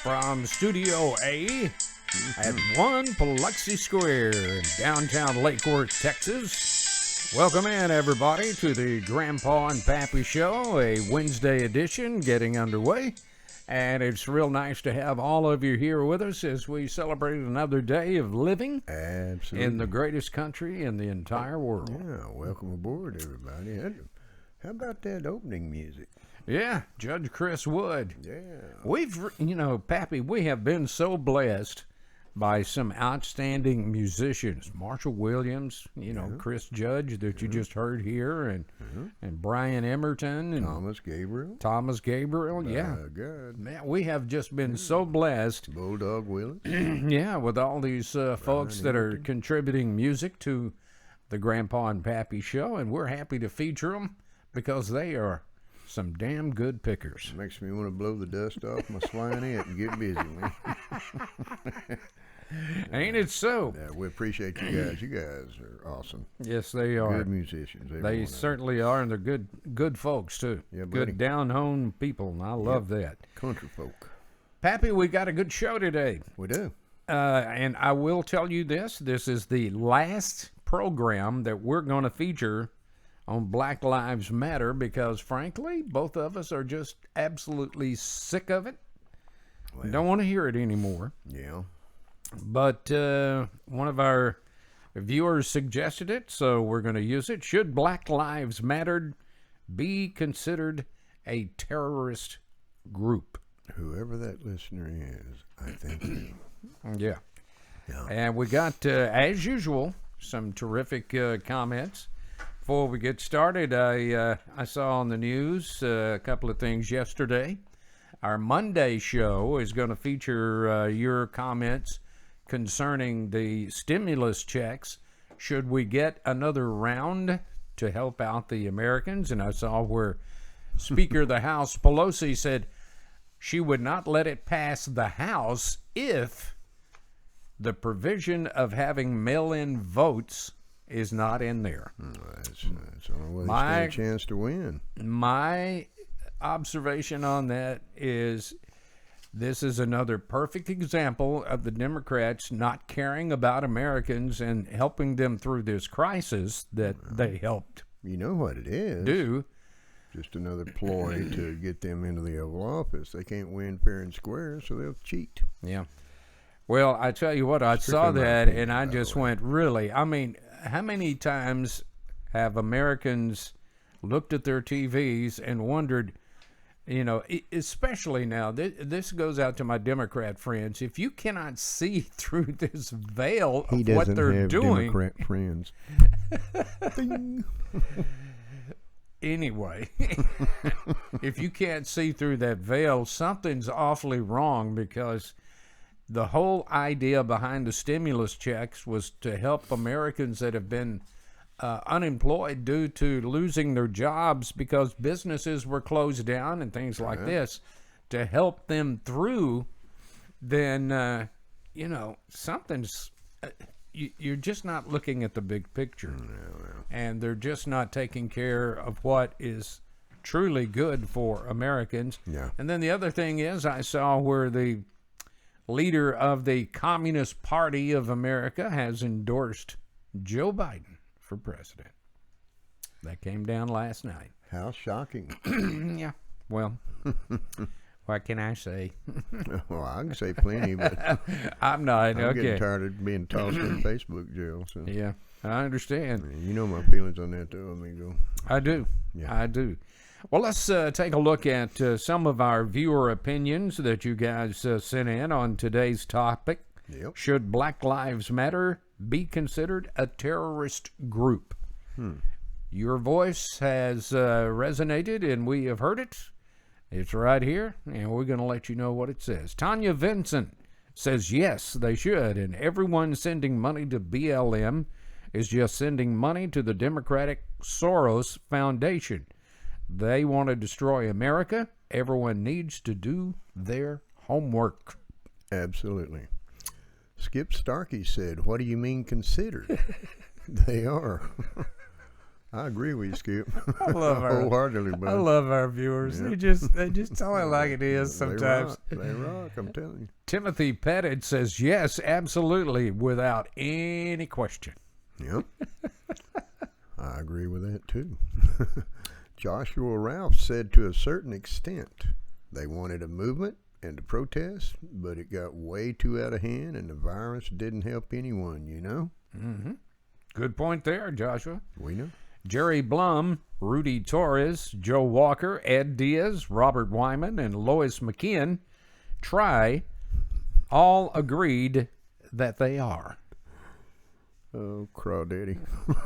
from Studio A at 1 Biloxi Square in downtown Lake Worth, Texas. Welcome in, everybody, to the Grandpa and Pappy Show, a Wednesday edition getting underway. And it's real nice to have all of you here with us as we celebrate another day of living in the greatest country in the entire world. Yeah, welcome aboard, everybody. How about that opening music? Yeah, Judge Chris Wood. Yeah. Pappy, we have been so blessed by some outstanding musicians. Marshall Williams, Chris Judge that you just heard here, and Brian Emerton. And Thomas Gabriel. Yeah. Good. Man, we have just been so blessed. Bulldog Willis. Yeah, with all these folks that are contributing music to the Grandpa and Pappy Show, and we're happy to feature them because they are some damn good pickers. Makes me want to blow the dust off my swinette and get busy, man. Ain't it so? Yeah, we appreciate you guys. You guys are awesome. Yes, they are. Good musicians. They certainly are, and they're good folks, too. Yeah, good down-home people, and I love that. Country folk. Pappy, we got a good show today. We do. And I will tell you this is the last program that we're going to feature on Black Lives Matter because, frankly, both of us are just absolutely sick of it. Well, don't want to hear it anymore. Yeah. But one of our viewers suggested it, so we're going to use it. Should Black Lives Matter be considered a terrorist group? Whoever that listener is, I think so. Yeah. And we got, as usual, some terrific comments. Before we get started, I saw on the news a couple of things yesterday. Our Monday show is going to feature your comments concerning the stimulus checks. Should we get another round to help out the Americans? And I saw where Speaker of the House Pelosi said she would not let it pass the House if the provision of having mail-in votes is not in there. That's the only way they stand a chance to win. My observation on that is this is another perfect example of the Democrats not caring about Americans and helping them through this crisis that they helped. You know what it is. Do. Just another ploy to get them into the Oval Office. They can't win fair and square, so they'll cheat. Yeah. Well, I tell you what, I saw that and I just went, really? I mean, how many times have Americans looked at their TVs and wondered, especially now, this goes out to my Democrat friends, if you cannot see through this veil of what they're doing. Democrat friends. Anyway, if you can't see through that veil, something's awfully wrong because the whole idea behind the stimulus checks was to help Americans that have been unemployed due to losing their jobs because businesses were closed down and things like this, to help them through. Then, something's... you're just not looking at the big picture. And they're just not taking care of what is truly good for Americans. Yeah. And then the other thing is, I saw where the leader of the Communist Party of America has endorsed Joe Biden for president. That came down last night. How shocking. Yeah. Well, what can I say? Well, I can say plenty, but I'm not. I'm getting tired of being tossed in Facebook jail. So. Yeah, I understand. You know my feelings on that, though, amigo. I do. Yeah. I do. Well, let's take a look at some of our viewer opinions that you guys sent in on today's topic. Yep. Should Black Lives Matter be considered a terrorist group? Your voice has resonated, and we have heard it. It's right here, and we're going to let you know what it says. Tanya Vincent says, yes, they should, and everyone sending money to BLM is just sending money to the Democratic Soros Foundation. They want to destroy America. Everyone needs to do their homework. Absolutely. Skip Starkey said, what do you mean considered? They are. I agree with you, Skip. I love our wholeheartedly, I bud. love our viewers. Yeah. They just tell it like it is sometimes. They rock. I'm telling you. Timothy Pettit says yes, absolutely, without any question. Yep. I agree with that too. Joshua Ralph said to a certain extent they wanted a movement and a protest, but it got way too out of hand and the virus didn't help anyone, you know? Mm-hmm. Good point there, Joshua. We know. Jerry Blum, Rudy Torres, Joe Walker, Ed Diaz, Robert Wyman, and Lois McKeon all agreed that they are. Oh, crawdaddy.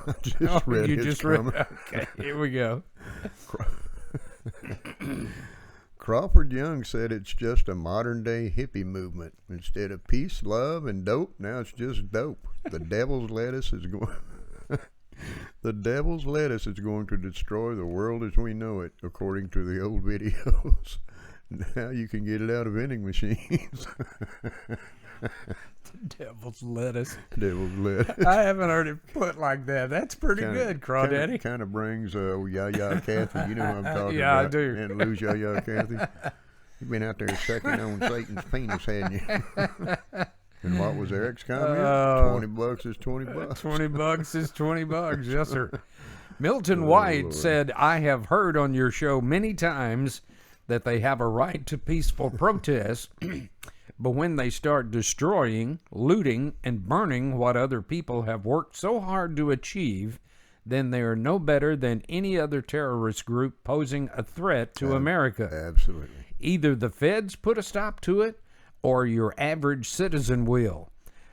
I just read his comment. Okay, here we go. Crawford Young said it's just a modern-day hippie movement. Instead of peace, love, and dope, now it's just dope. The devil's lettuce is going... The devil's lettuce is going to destroy the world as we know it, according to the old videos. Now you can get it out of vending machines. Devil's lettuce. Devil's lettuce. I haven't heard it put like that. That's pretty good, Crawdaddy. Kind of brings Yaya Kathy. You know what I'm talking Yeah, about. I do. And lose Yaya Kathy. You've been out there sucking on Satan's penis, hadn't you? And what was Eric's comment? $20 is $20. $20 is $20. Yes, sir. Milton White Lord. said, I have heard on your show many times that they have a right to peaceful protest, but when they start destroying, looting, and burning what other people have worked so hard to achieve, then they are no better than any other terrorist group posing a threat to America. Absolutely. Either the feds put a stop to it, or your average citizen will.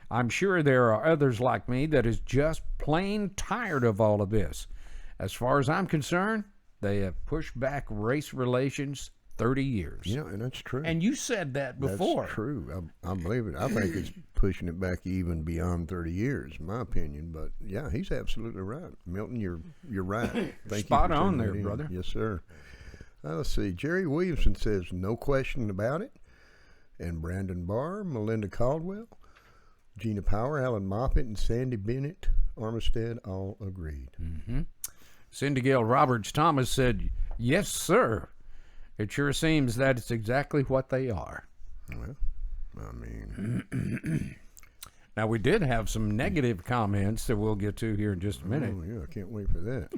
I'm sure there are others like me that is just plain tired of all of this. As far as I'm concerned, they have pushed back race relations 30 years. Yeah, and that's true. And you said that before. That's true. I believe it. I think it's pushing it back even beyond 30 years, in my opinion. But yeah, he's absolutely right. Milton, you're right. Thank Spot you for on sending there, that in. brother. Yes, sir. Let's see. Jerry Williamson says, no question about it. And Brandon Barr, Melinda Caldwell, Gina Power, Alan Moffett, and Sandy Bennett Armistead all agreed. Mm-hmm. Cindy Gail Roberts Thomas said, yes, sir. It sure seems that it's exactly what they are. Well, I mean... Now, we did have some negative comments that we'll get to here in just a minute. Oh, yeah, I can't wait for that.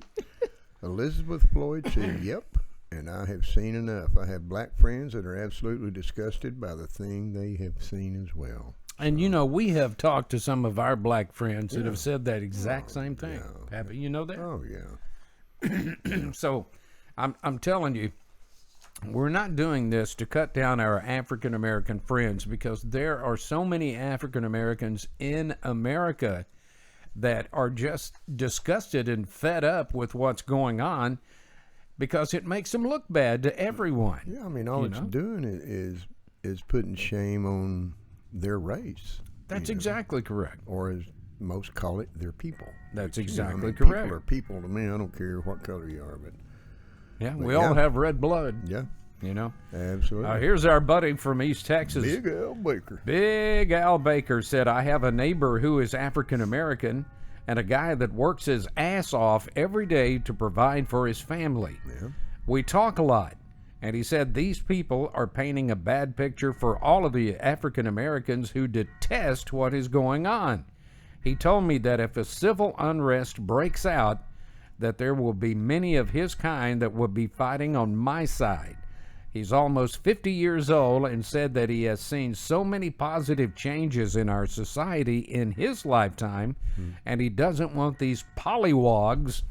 Elizabeth Floyd said, yep, and I have seen enough. I have black friends that are absolutely disgusted by the thing they have seen as well. And, you know, we have talked to some of our black friends that have said that exact same thing. Yeah. Have you know that? Oh, yeah. So, I'm telling you, we're not doing this to cut down our African American friends, because there are so many African Americans in America that are just disgusted and fed up with what's going on, because it makes them look bad to everyone. Yeah, I mean, all it's doing is putting shame on their race. That's exactly correct. Or as most call it, their people. That's Which, exactly correct. People are people to me. I don't care what color you are, but we all have red blood. Yeah. You know? Absolutely. Here's our buddy from East Texas. Big Al Baker. Big Al Baker said, I have a neighbor who is African American and a guy that works his ass off every day to provide for his family. Yeah. We talk a lot. And he said these people are painting a bad picture for all of the African Americans who detest what is going on. He told me that if a civil unrest breaks out, that there will be many of his kind that will be fighting on my side. He's almost 50 years old and said that he has seen so many positive changes in our society in his lifetime, and he doesn't want these pollywogs.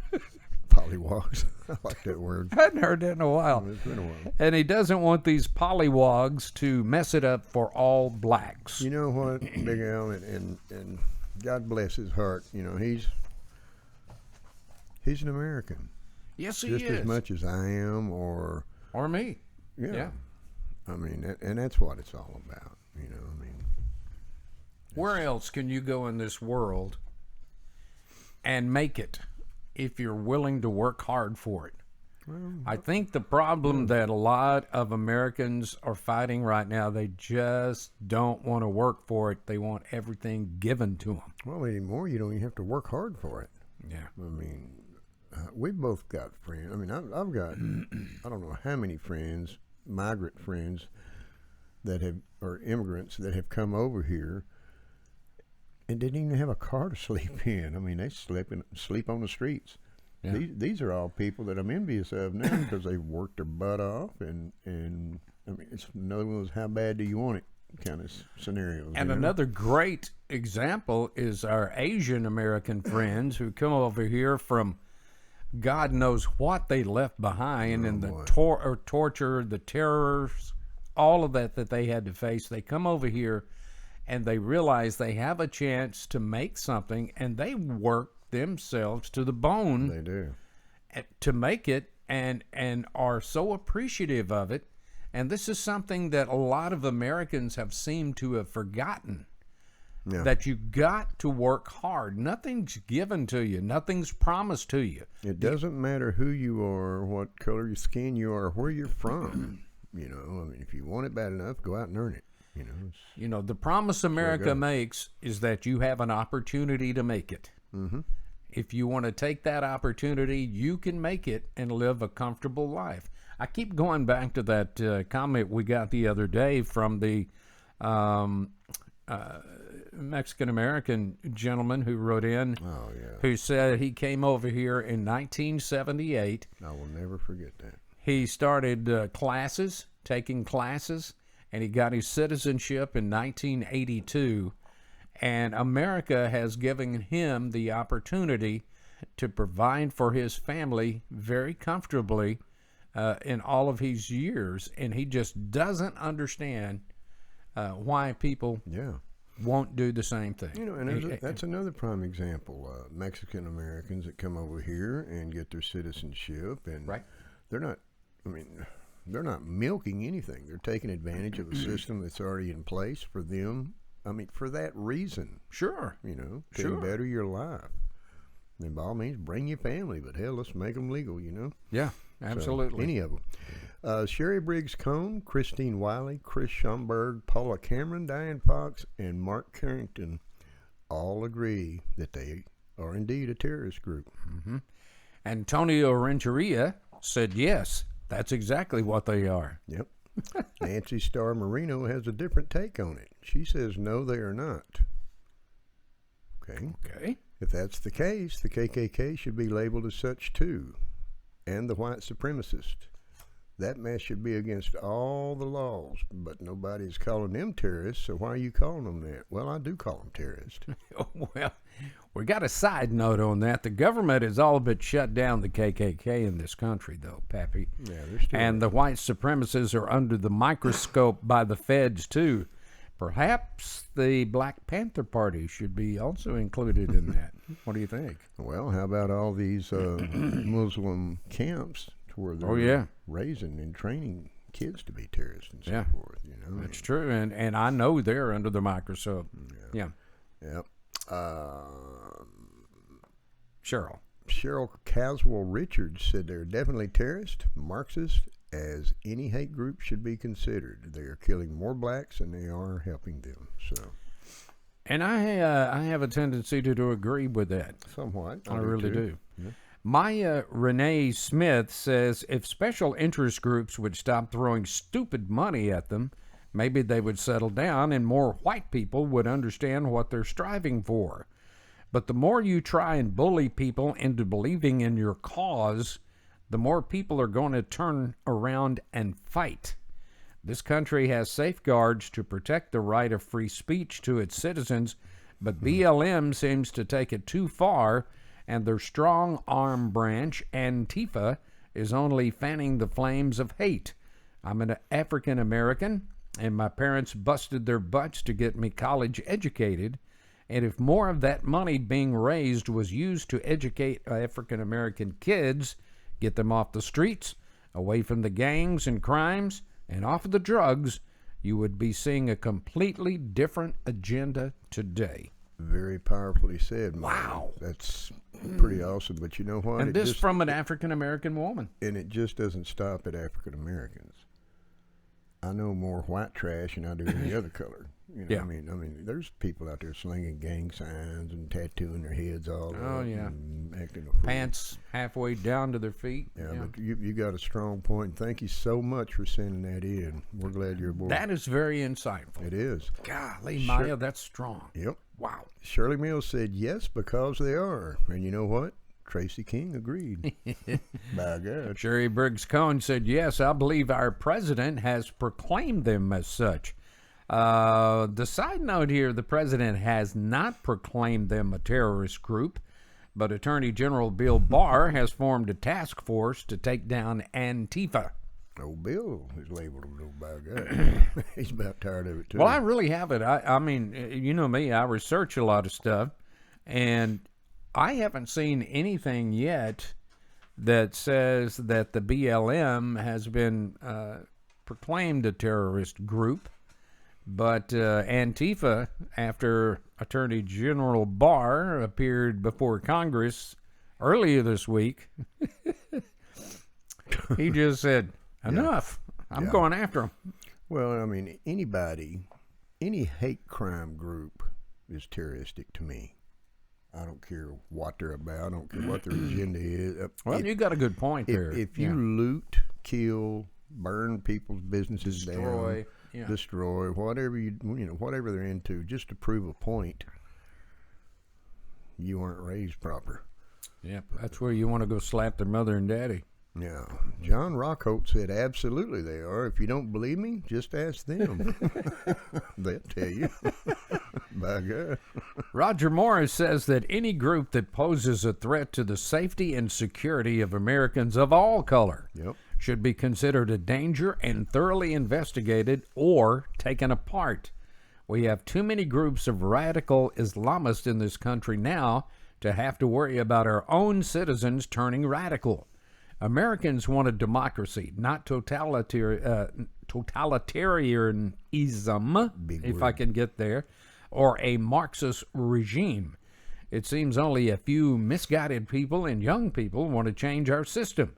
Pollywogs. I like that word. I hadn't heard that in a while. It's been a while. And he doesn't want these pollywogs to mess it up for all blacks. You know what, Big Al, and God bless his heart, you know, he's an American. Yes, he just is. as much as I am, or me. Yeah. I mean, and that's what it's all about, you know. I mean, where else can you go in this world and make it if you're willing to work hard for it? Well, I think the problem that a lot of Americans are fighting right now, they just don't want to work for it. They want everything given to them. well, anymore, you don't even have to work hard for it. Yeah. I mean, we've both got friends. I mean, I've got I don't know how many friends, migrant friends or immigrants that have come over here and didn't even have a car to sleep in. I mean, they sleep on the streets. Yeah. These are all people that I'm envious of now because they've worked their butt off, and I mean, it's another one of those how bad do you want it kind of scenarios. And another great example is our Asian American friends who come over here from God knows what they left behind, and the torture, the terrors, all of that they had to face. They come over here and they realize they have a chance to make something, and they work themselves to the bone. They do. To make it, and are so appreciative of it. And this is something that a lot of Americans have seemed to have forgotten. Yeah. That you got to work hard. Nothing's given to you. Nothing's promised to you. It doesn't matter who you are, what color your skin you are, where you're from. You know, I mean, if you want it bad enough, go out and earn it. You know, the promise America makes is that you have an opportunity to make it. Mm-hmm. If you want to take that opportunity, you can make it and live a comfortable life. I keep going back to that comment we got the other day from the Mexican-American gentleman who wrote in, who said he came over here in 1978. I will never forget that. He started taking classes, and he got his citizenship in 1982. And America has given him the opportunity to provide for his family very comfortably in all of his years. And he just doesn't understand why people won't do the same thing. You know, and that's another prime example. Mexican Americans that come over here and get their citizenship, and they're not milking anything. They're taking advantage of a system that's already in place for them. I mean, for that reason. Sure. You know, to better your life. And by all means, bring your family, but hell, let's make them legal, you know? Yeah, absolutely. So, any of them. Sherry Briggs Cone, Christine Wiley, Chris Schomburg, Paula Cameron, Diane Fox, and Mark Carrington all agree that they are indeed a terrorist group. Mm-hmm. Antonio Renteria said yes, that's exactly what they are. Yep. Nancy Starr Marino has a different take on it. She says no, they are not. Okay. If that's the case, the KKK should be labeled as such too, and the white supremacist. That mess should be against all the laws, but nobody's calling them terrorists, so why are you calling them that? Well, I do call them terrorists. Well, we got a side note on that. The government has all but shut down the KKK in this country, though, Pappy. Yeah, they're still and the white supremacists are under the microscope by the feds, too. Perhaps the Black Panther Party should be also included in that. What do you think? Well, how about all these Muslim camps where they're raising and training kids to be terrorists and so forth? You know, that's true, and I know they're under the microscope. Yeah. Yep. Cheryl Caswell Richards said they're definitely terrorists, Marxists, as any hate group should be considered. They are killing more blacks than they are helping them. So, and I have a tendency to agree with that. Somewhat. I really do. Yeah. Maya Renee Smith says if special interest groups would stop throwing stupid money at them, maybe they would settle down and more white people would understand what they're striving for. But the more you try and bully people into believing in your cause, the more people are going to turn around and fight. This country has safeguards to protect the right of free speech to its citizens, but BLM seems to take it too far, and their strong arm branch, Antifa, is only fanning the flames of hate. I'm an African American, and my parents busted their butts to get me college educated, and if more of that money being raised was used to educate African American kids, get them off the streets, away from the gangs and crimes, and off of the drugs, you would be seeing a completely different agenda today. Very powerfully said, Mike. Wow. That's pretty awesome. But you know what? And this from an African-American woman. And it just doesn't stop at African-Americans. I know more white trash than I do any other color. You know, Yeah. I mean, there's people out there slinging gang signs and tattooing their heads all Oh, up yeah. and acting a fool. Pants halfway down to their feet. Yeah, but you got a strong point. Thank you so much for sending that in. We're glad you're aboard. That is very insightful. It is. Golly, Maya, that's strong. Yep. Wow. Shirley Mills said yes because they are. And you know what? Tracy King agreed. By God. Sherry Briggs Cohn said, yes, I believe our president has proclaimed them as such. The side note here, the president has not proclaimed them a terrorist group, but Attorney General Bill Barr has formed a task force to take down Antifa. Old Bill is labeled them, though, by God. He's about tired of it, too. Well, I really haven't. I mean, you know me, I research a lot of stuff, and I haven't seen anything yet that says that the BLM has been proclaimed a terrorist group. But Antifa, after Attorney General Barr appeared before Congress earlier this week, he just said, enough. I'm going after them. Well, I mean, any hate crime group is terroristic to me. I don't care what they're about. I don't care what their agenda is. Well, you got a good point there. If you loot, kill, burn people's businesses down, destroy whatever whatever they're into, just to prove a point, you weren't raised proper. Yep, that's where you want to go slap their mother and daddy. Yeah, John Rockholt said, absolutely they are. If you don't believe me, just ask them. They'll tell you. By God. Roger Morris says that any group that poses a threat to the safety and security of Americans of all color should be considered a danger and thoroughly investigated or taken apart. We have too many groups of radical Islamists in this country now to have to worry about our own citizens turning radical. Americans want a democracy, not totalitarianism, if I can get there, or a Marxist regime. It seems only a few misguided people and young people want to change our system.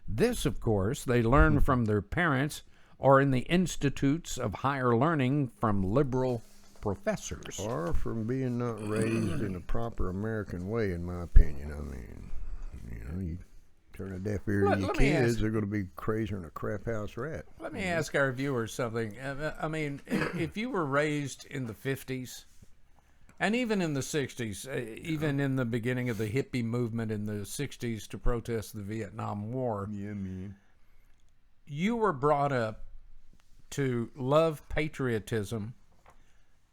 This, of course, they learn from their parents or in the institutes of higher learning from liberal professors. Or from being not raised in a proper American way, in my opinion. I mean, you turn a deaf ear to your kids, they're going to be crazier than a crap house rat. Let me ask our viewers something. I mean, if you were raised in the 50s, and even in the 60s, even in the beginning of the hippie movement in the 60s to protest the Vietnam War, you were brought up to love patriotism,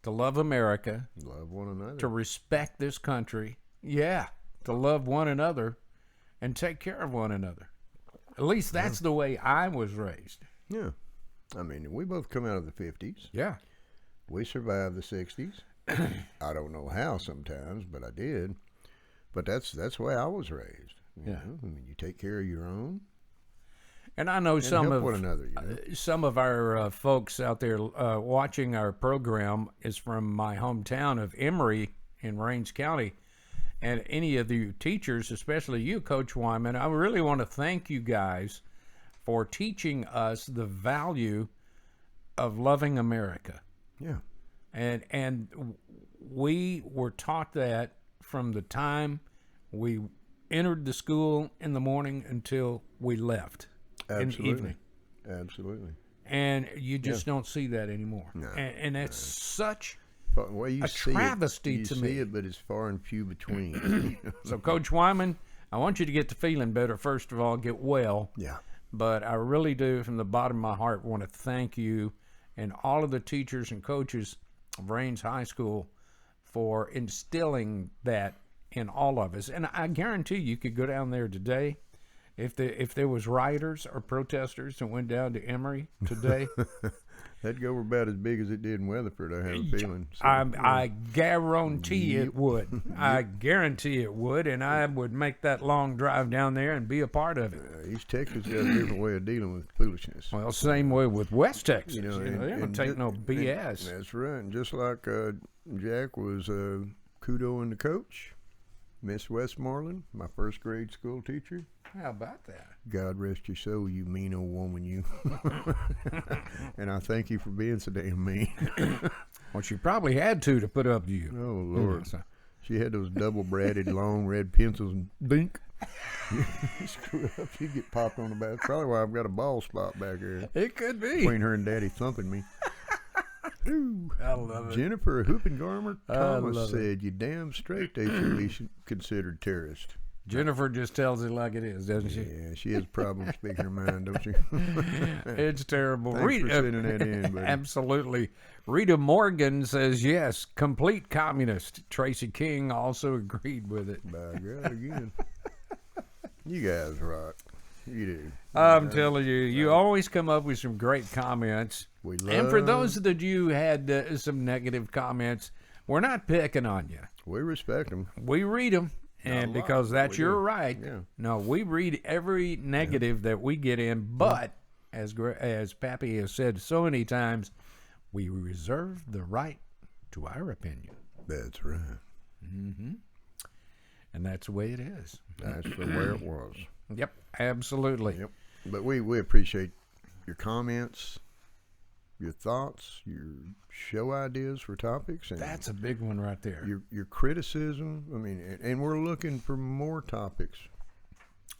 to love America, love one another, to respect this country, to love one another, and take care of one another. At least that's the way I was raised. Yeah. I mean, we both come out of the 50s. Yeah. We survived the 60s. I don't know how sometimes, but I did. But that's the way I was raised. You know? I mean, you take care of your own. And I know some help of one another, some of our folks out there watching our program is from my hometown of Emory in Rains County. And any of you teachers, especially you, Coach Wyman, I really want to thank you guys for teaching us the value of loving America. Yeah. And we were taught that from the time we entered the school in the morning until we left in the evening. Absolutely. And you just don't see that anymore. No, and that's such well, you a travesty to me. You see it, but it's far and few between. So, Coach Wyman, I want you to get to feeling better, first of all, get well. Yeah. But I really do, from the bottom of my heart, want to thank you and all of the teachers and coaches of Rains High School for instilling that in all of us. And I guarantee you could go down there today. If there was rioters or protesters that went down to Emory today, that'd go about as big as it did in Weatherford, I have a feeling. So, I guarantee it would. I guarantee it would, and I would make that long drive down there and be a part of it. East Texas got a different way of dealing with foolishness. Well, same way with West Texas. And they don't take no BS. That's right. And just like Jack was kudoing the coach, Miss Westmoreland, my first grade school teacher. How about that? God rest your soul, you mean old woman, you. And I thank you for being so damn mean. Well, she probably had to put up to you. Oh, Lord. So. She had those double-braided long red pencils and dink. You screw up, you get popped on the back. Probably why I've got a bald spot back here. It could be. Between her and Daddy thumping me. Ooh. I love it. Jennifer Hoopengarmer Thomas said, you damn straight they should be considered terrorists. Jennifer just tells it like it is, doesn't she? Yeah, she has a problem speaking her mind, don't she? It's terrible. Thanks for sending that in, buddy. Absolutely. Rita Morgan says, yes, complete communist. Tracy King also agreed with it. By God, again. You guys rock. You do. I'm telling you, you always come up with some great comments. We love. And for those that you had some negative comments, we're not picking on you. We respect them. We read them. And because that's your right. Yeah. No, we read every negative that we get in, but as Pappy has said so many times, we reserve the right to our opinion. That's right. Mm-hmm. And that's the way it is. That's the way it was. Yep, absolutely. Yep. But we appreciate your comments, your thoughts, your show ideas for topics. And that's a big one right there. Your criticism. I mean, and we're looking for more topics.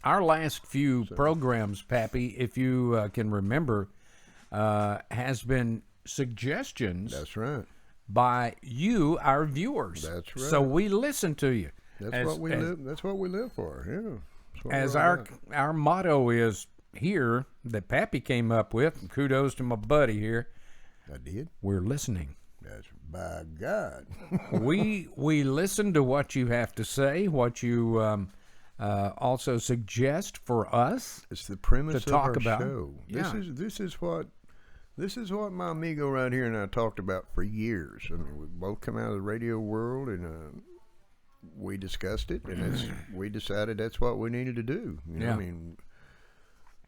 Our last few programs, Pappy, if you can remember, has been suggestions. That's right. By you, our viewers. That's right. So we listen to you. That's what we live for. Yeah. As our motto is here that Pappy came up with. And kudos to my buddy here. I did. We're listening. That's by God. we listen to what you have to say, what you also suggest for us. It's the premise to talk of our about. show. Yeah. This is what my amigo right here and I talked about for years. I mean, we both come out of the radio world, and we discussed it, and we decided that's what we needed to do. You know, I mean,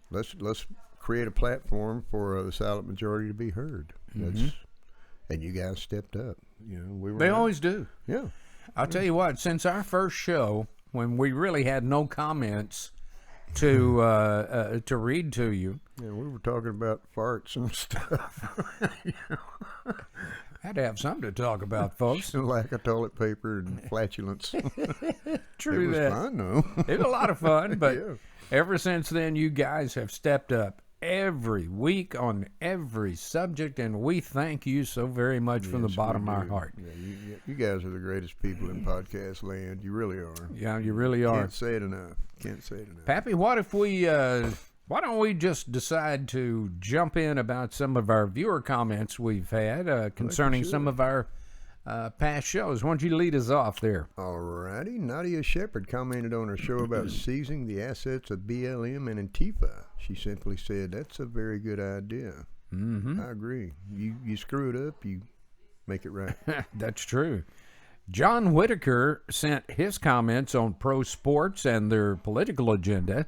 let's create a platform for the silent majority to be heard. And you guys stepped up. You know, they always do. Yeah. I'll tell you what. Since our first show, when we really had no comments to read to you, yeah, we were talking about farts and stuff. Had to have something to talk about, folks. Lack of toilet paper and flatulence. True, it was fun, though. It was a lot of fun, but ever since then, you guys have stepped up every week on every subject, and we thank you so very much from the bottom of our heart. Yeah, you guys are the greatest people in podcast land. You really are. Yeah, you really are. Can't say it enough. Pappy, what if we... why don't we just decide to jump in about some of our viewer comments we've had concerning some of our past shows? Why don't you lead us off there? All righty. Nadia Shepard commented on her show about seizing the assets of BLM and Antifa. She simply said, that's a very good idea. Mm-hmm. I agree. You screw it up, you make it right. That's true. John Whitaker sent his comments on pro sports and their political agenda.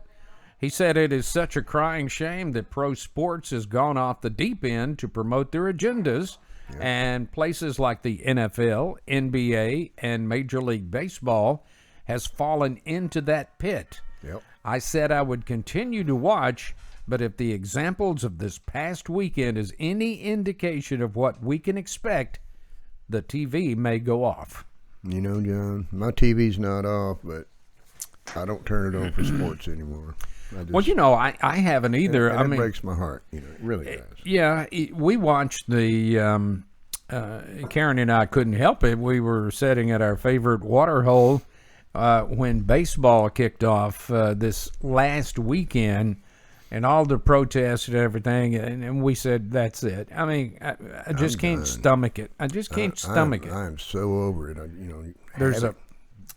He said it is such a crying shame that pro sports has gone off the deep end to promote their agendas, and places like the NFL, NBA, and Major League Baseball has fallen into that pit. Yep. I said I would continue to watch, but if the examples of this past weekend is any indication of what we can expect, the TV may go off. You know, John, my TV's not off, but I don't turn it on for sports anymore. Well, you know, I haven't either. And it breaks my heart. You know, it really does. Yeah, we watched the Karen and I couldn't help it. We were sitting at our favorite water hole when baseball kicked off this last weekend, and all the protests and everything. And we said, "That's it." I mean, I just can't stomach it. I just can't stomach it. I'm so over it. There's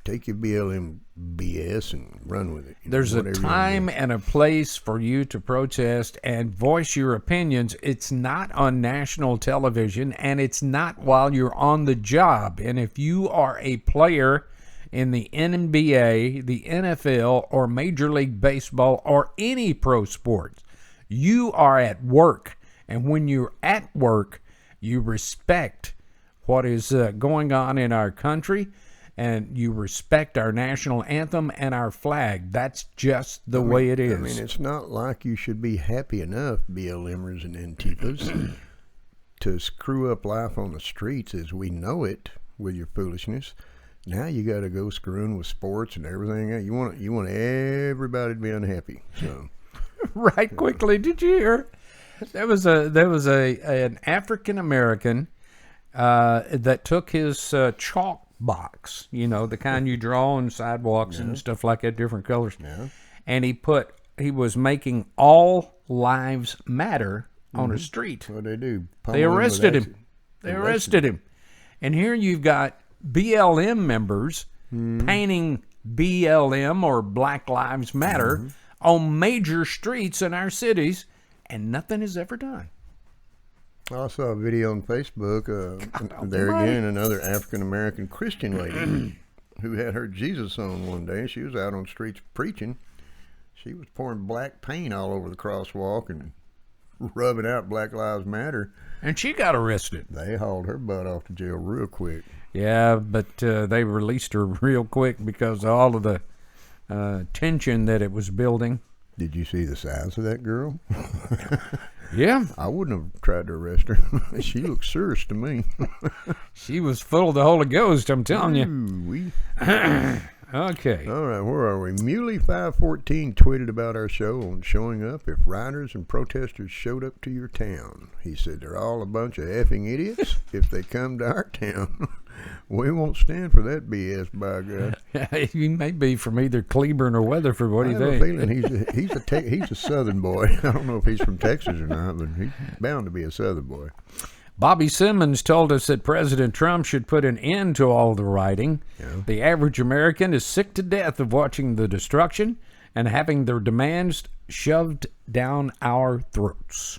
take your BLM BS and run with it. There's a time and a place for you to protest and voice your opinions. It's not on national television, and it's not while you're on the job. And if you are a player in the NBA, the NFL, or Major League Baseball, or any pro sports, you are at work. And when you're at work, you respect what is going on in our country. and you respect our national anthem and our flag. That's just the way it is. I mean, it's not like you should be happy enough, BLMers and Antifas, to screw up life on the streets as we know it with your foolishness. Now you got to go screwing with sports and everything. You want everybody to be unhappy. So, right quickly, did you hear? There was an African American that took his chalk box, the kind you draw on sidewalks and stuff like that, different colors, and he was making all lives matter on a street. What they do? They arrested him. They arrested him. And here you've got BLM members painting BLM or Black Lives Matter on major streets in our cities, and nothing is ever done. I saw a video on Facebook. There again, another African-American Christian lady who had her Jesus on one day. She was out on streets preaching. She was pouring black paint all over the crosswalk and rubbing out Black Lives Matter. And she got arrested. They hauled her butt off to jail real quick. Yeah, but they released her real quick because of all of the tension that it was building. Did you see the size of that girl? Yeah. I wouldn't have tried to arrest her. She looked serious to me. She was full of the Holy Ghost, I'm telling you. Ooh-wee. Okay. All right, where are we? Muley514 tweeted about our show on showing up if rioters and protesters showed up to your town. He said they're all a bunch of effing idiots if they come to our town. We won't stand for that BS, by God. He may be from either Cleburne or Weatherford. What do you think? I have a feeling he's a Southern boy. I don't know if he's from Texas or not, but he's bound to be a Southern boy. Bobby Simmons told us that President Trump should put an end to all the rioting. Yeah. The average American is sick to death of watching the destruction and having their demands shoved down our throats.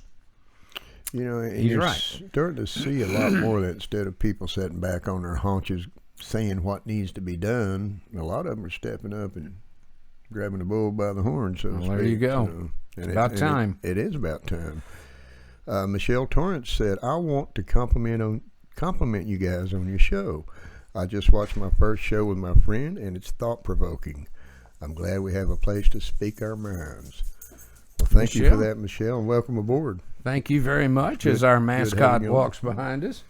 He's right. Starting to see a lot more of that instead of people sitting back on their haunches saying what needs to be done. A lot of them are stepping up and grabbing the bull by the horn, so to speak. There you go. It's about time. It is about time. Michelle Torrance said, I want to compliment you guys on your show. I just watched my first show with my friend, and it's thought-provoking. I'm glad we have a place to speak our minds. Well, thank you for that, Michelle, and welcome aboard. Thank you very much as our mascot walks behind us.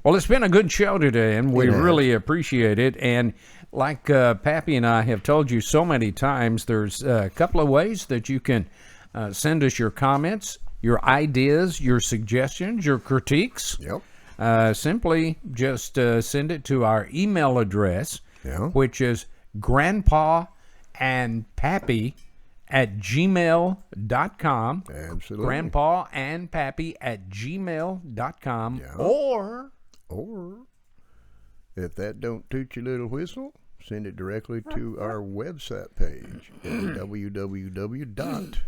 Well, it's been a good show today, and we really appreciate it. And like Pappy and I have told you so many times, there's a couple of ways that you can send us your comments, your ideas, your suggestions, your critiques. Yep. Simply just send it to our email address, which is grandpaandpappy@gmail.com. Absolutely. grandpaandpappy@gmail.com. Or if that don't toot your little whistle, send it directly to our website page at www.grandpa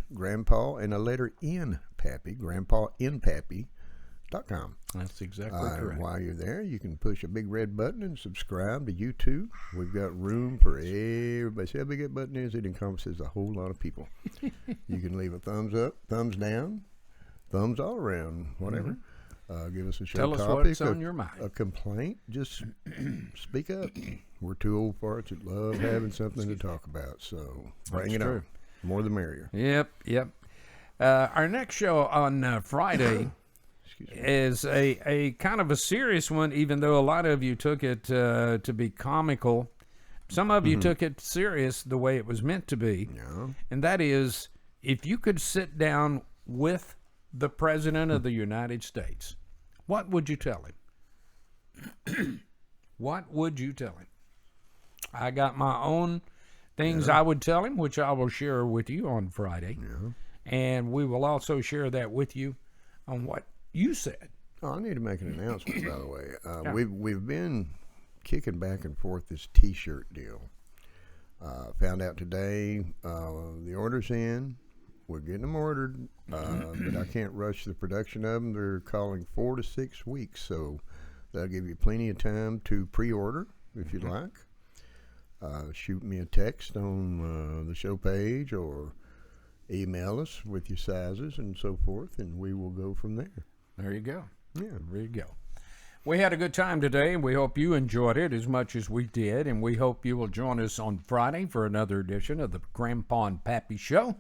and a letter N Pappy, grandpaandpappy.com. That's exactly correct. While you're there, you can push a big red button and subscribe to YouTube. We've got room for everybody. See how big that button is? It encompasses a whole lot of people. You can leave a thumbs up, thumbs down, thumbs all around, whatever. Give us a show topic. Tell us what's on your mind. A complaint, just speak up. We're two old farts that love having something to talk about, so bring it on. More the merrier. Yep. Our next show on Friday is a kind of a serious one, even though a lot of you took it to be comical. Some of you took it serious the way it was meant to be. Yeah. And that is, if you could sit down with the President of the United States, what would you tell him? What would you tell him? I got my own things I would tell him, which I will share with you on Friday. Yeah. And we will also share that with you on what you said. Oh, I need to make an announcement, by the way. We've been kicking back and forth this T-shirt deal. Found out today the order's in. We're getting them ordered, but I can't rush the production of them. They're calling 4 to 6 weeks, so that'll give you plenty of time to pre-order if you'd like. Shoot me a text on the show page or email us with your sizes and so forth, and we will go from there. There you go. Yeah. There you go. We had a good time today, and we hope you enjoyed it as much as we did. And we hope you will join us on Friday for another edition of the Grandpa and Pappy Show.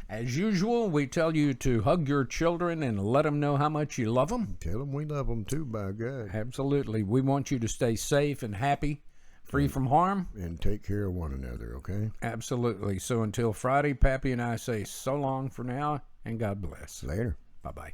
As usual, we tell you to hug your children and let them know how much you love them. Tell them we love them too, by God. Absolutely. We want you to stay safe and happy, free from harm. And take care of one another, okay? Absolutely. So until Friday, Pappy and I say so long for now, and God bless. Later. Bye-bye.